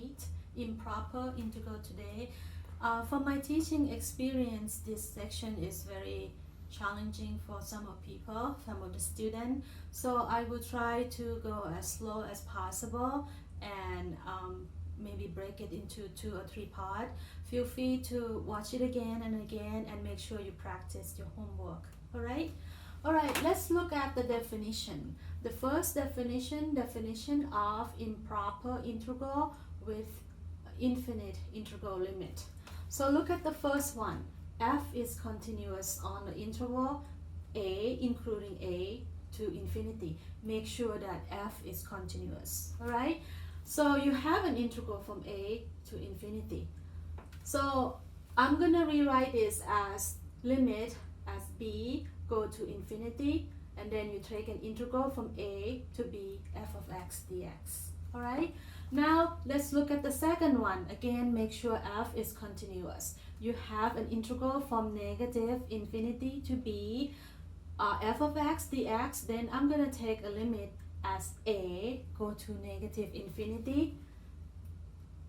8, improper integral today. From my teaching experience, this section is very challenging for some of people, some of the students. So I will try to go as slow as possible and maybe break it into 2 or 3 parts. Feel free to watch it again and again and make sure you practice your homework. Alright, let's look at the definition. The first definition of improper integral with infinite integral limit. So look at the first one. F is continuous on the interval a, including a to infinity. Make sure that f is continuous. Alright, so you have an integral from a to infinity. So I'm gonna rewrite this as limit as b go to infinity, and then you take an integral from a to b f of x dx. Alright, now let's look at the second one. Again, make sure f is continuous. You have an integral from negative infinity to b f of x dx. Then I'm gonna take a limit as a go to negative infinity.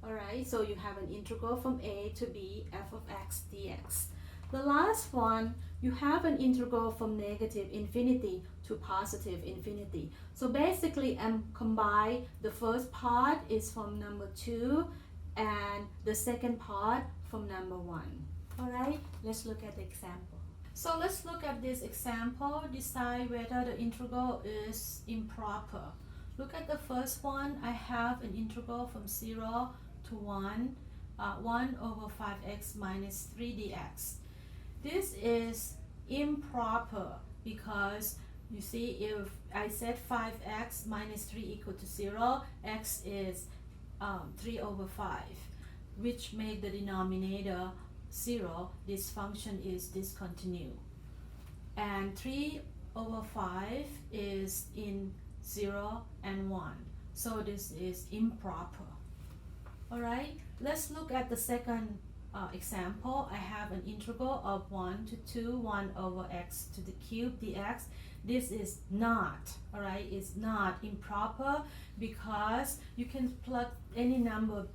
Alright, so you have an integral from a to b f of x dx. The last one, you have an integral from negative infinity to positive infinity. So basically, combine the first part is from number 2 and the second part from number 1. Alright, let's look at the example. So let's look at this example, decide whether the integral is improper. Look at the first one. I have an integral from 0 to 1, 1 over 5x minus 3 dx. This is improper because you see, if I set 5x minus 3 equal to 0, x is 3 over 5, which make the denominator 0. This function is discontinued. And 3 over 5 is in 0 and 1. So this is improper. Alright, let's look at the second example. I have an integral of 1 to 2, 1 over x to the cube dx. This is not, alright, it's not improper because you can plug any number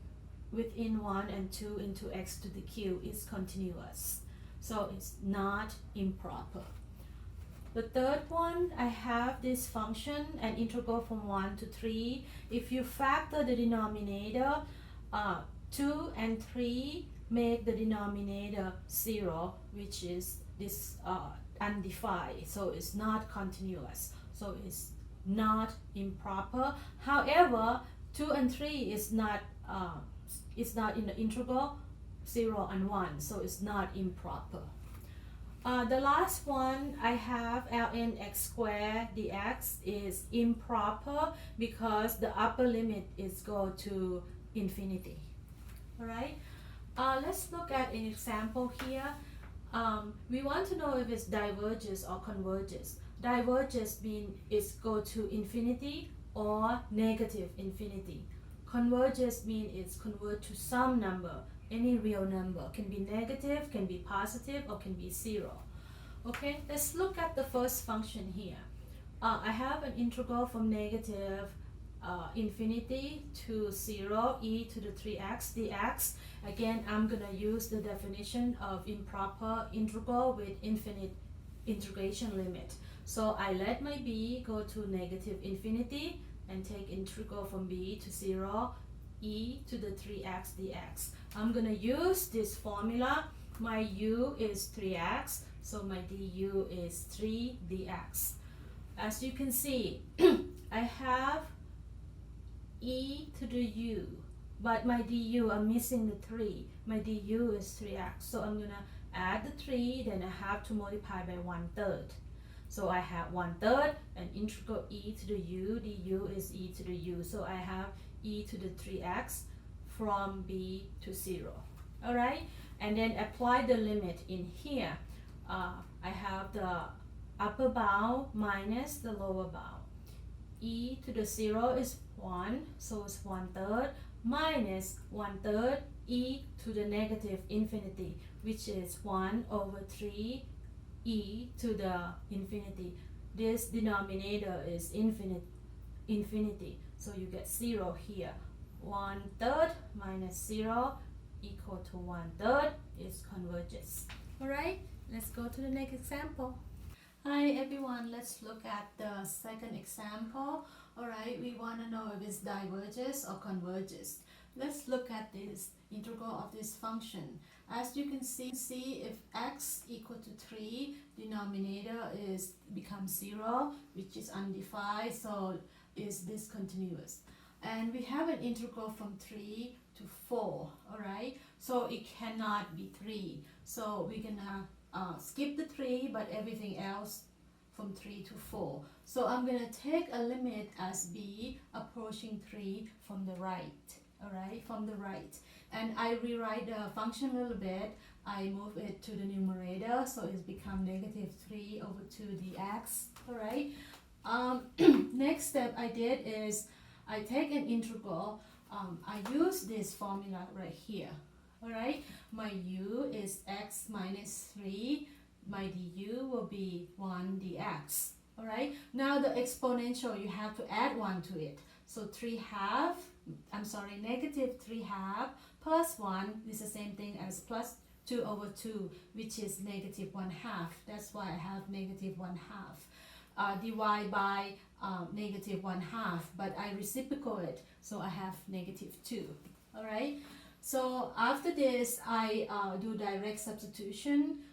within 1 and 2 into x to the cube. It's continuous, so it's not improper. The third one, I have this function, an integral from 1 to 3. If you factor the denominator, 2 and 3 make the denominator 0, which is this undefined, so it's not continuous, so it's not improper. However, 2 and 3 is not in the integral 0 and 1, so it's not improper. The last one, I have ln x squared dx is improper because the upper limit is go to infinity. Alright, let's look at an example here. We want to know if it's diverges or converges. Diverges means it's go to infinity or negative infinity. Converges means it's convert to some number, any real number. Can be negative, can be positive, or can be 0. Okay, let's look at the first function here. I have an integral from negative infinity to 0, e to the 3x dx. Again, I'm gonna use the definition of improper integral with infinite integration limit. So I let my b go to negative infinity and take integral from b to 0, e to the 3x dx. I'm gonna use this formula. My u is 3x, so my du is 3 dx. As you can see, I have e to the u, but my du, I'm missing the 3. My du is 3x, so I'm gonna add the 3, then I have to multiply by 1/3. So I have 1/3 and integral e to the u, du is e to the u, so I have e to the 3x from b to 0. Alright, and then apply the limit in here. I have the upper bound minus the lower bound. E to the 0 is 1, so it's 1/3 minus 1/3 e to the negative infinity, which is 1 over 3 e to the infinity. This denominator is infinity, so you get 0 here. 1/3 minus 0 equal to 1/3 is converges. Alright, let's go to the next example. Hi everyone, let's look at the second example. Alright, we want to know if it's diverges or converges. Let's look at this integral of this function. As you can see if x equal to 3, denominator becomes 0, which is undefined, so is discontinuous. And we have an integral from 3 to 4, alright? So it cannot be 3. So we're gonna skip the 3, but everything else from 3 to 4. So I'm gonna take a limit as b approaching 3 from the right, alright? From the right. And I rewrite the function a little bit. I move it to the numerator, so it's become negative 3 over 2dx, alright? Next step I did is I take an integral. I use this formula right here, alright? My u is x minus 3. My du will be 1 dx, alright? Now the exponential, you have to add 1 to it. So negative 3 half plus 1 is the same thing as plus 2 over 2, which is negative 1 half. That's why I have negative 1 half. Divide by negative 1 half, but I reciprocal it, so I have negative 2. Alright, so after this I do direct substitution.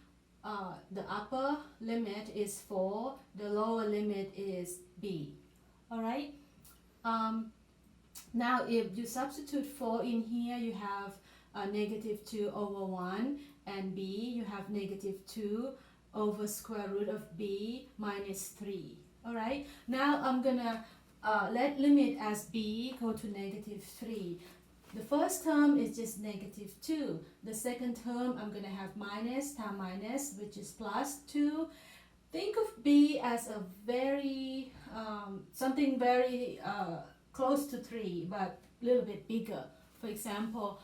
The upper limit is 4, the lower limit is b. Alright, now if you substitute 4 in here, you have negative 2 over 1, and b, you have negative 2 over square root of b minus 3. Alright, now I'm gonna let limit as b go to negative 3. The first term is just negative 2. The second term I'm gonna have minus times minus, which is plus 2. Think of b as a very something very close to 3, but a little bit bigger. For example,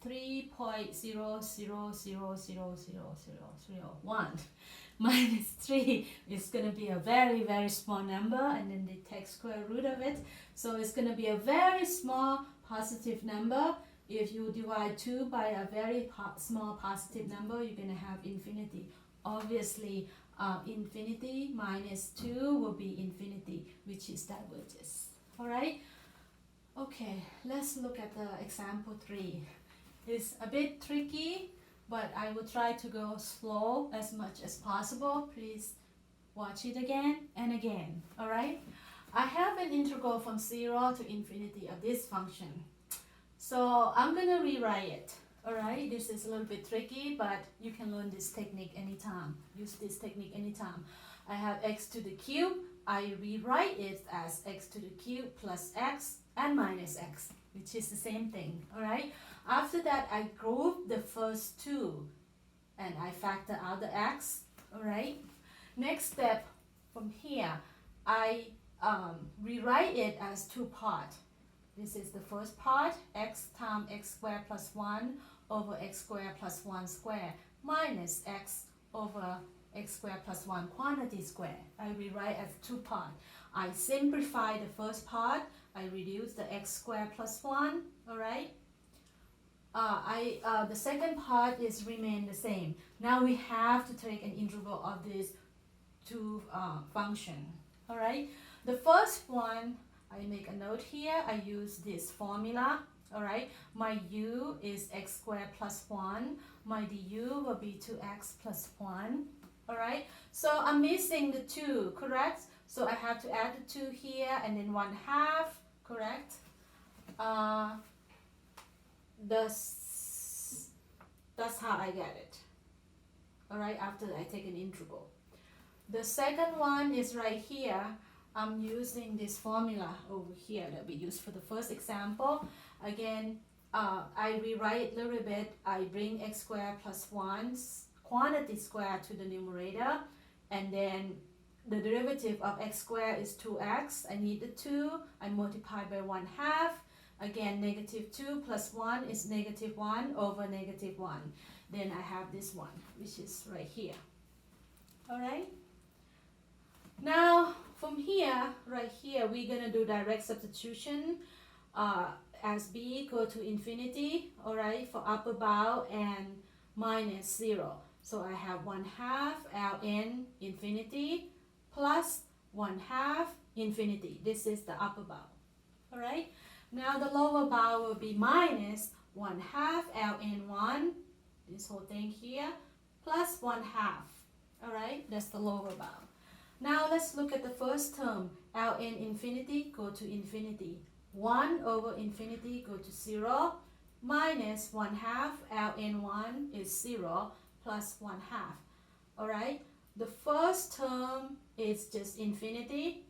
3.00000001 minus 3 is going to be a very, very small number, and then they take square root of it. So it's going to be a very small positive number. If you divide 2 by a very small positive number, you're going to have infinity. Obviously, infinity minus 2 will be infinity, which is diverges. Alright? Okay, let's look at the example 3. It's a bit tricky, but I will try to go slow as much as possible. Please watch it again and again. Alright? I have an integral from 0 to infinity of this function. So I'm going to rewrite it. Alright? This is a little bit tricky, but you can learn this technique anytime. Use this technique anytime. I have x to the cube. I rewrite it as x to the cube plus x and minus x, which is the same thing. Alright? After that, I group the first two and I factor out the x. Alright? Next step, from here, I rewrite it as two parts. This is the first part, x times x squared plus 1 over x squared plus 1 squared minus x over x squared plus 1 quantity squared. I rewrite as two parts. I simplify the first part. I reduce the x squared plus 1. Alright? The second part is remain the same. Now we have to take an integral of these two function. Alright? The first one, I make a note here. I use this formula. Alright? My u is x squared plus 1. My du will be 2x plus 1. Alright? So I'm missing the 2, correct? So I have to add the 2 here and then 1/2, correct? That's how I get it. Alright, after I take an integral. The second one is right here. I'm using this formula over here that we used for the first example. Again, I rewrite it a little bit. I bring x squared plus 1's quantity square to the numerator, and then the derivative of x squared is 2x. I need the 2. I multiply by 1/2. Again, negative 2 plus 1 is negative 1 over negative 1. Then I have this one, which is right here. Alright? Now, from here, right here, we're going to do direct substitution. as b go to infinity, all right, for upper bound and minus 0. So I have 1/2 ln infinity plus 1/2 infinity. This is the upper bound. All right. Now the lower bound will be minus 1/2 ln1, this whole thing here, plus 1/2. All right, that's the lower bound. Now let's look at the first term. Ln infinity go to infinity. 1 over infinity go to 0, minus 1/2 ln1 is 0 plus 1/2. All right, the first term is just infinity.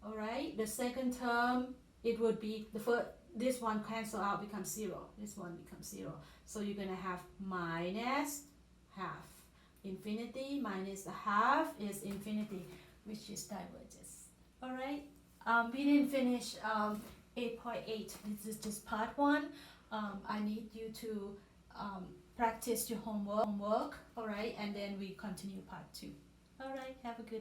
All right, the second term, it would be the first, this one cancel out, becomes 0. This one becomes 0. So you're going to have minus half. Infinity minus a half is infinity, which is diverges. All right, we didn't finish 8.8. This is just part 1. I need you to practice your homework, all right, and then we continue part 2. All right, have a good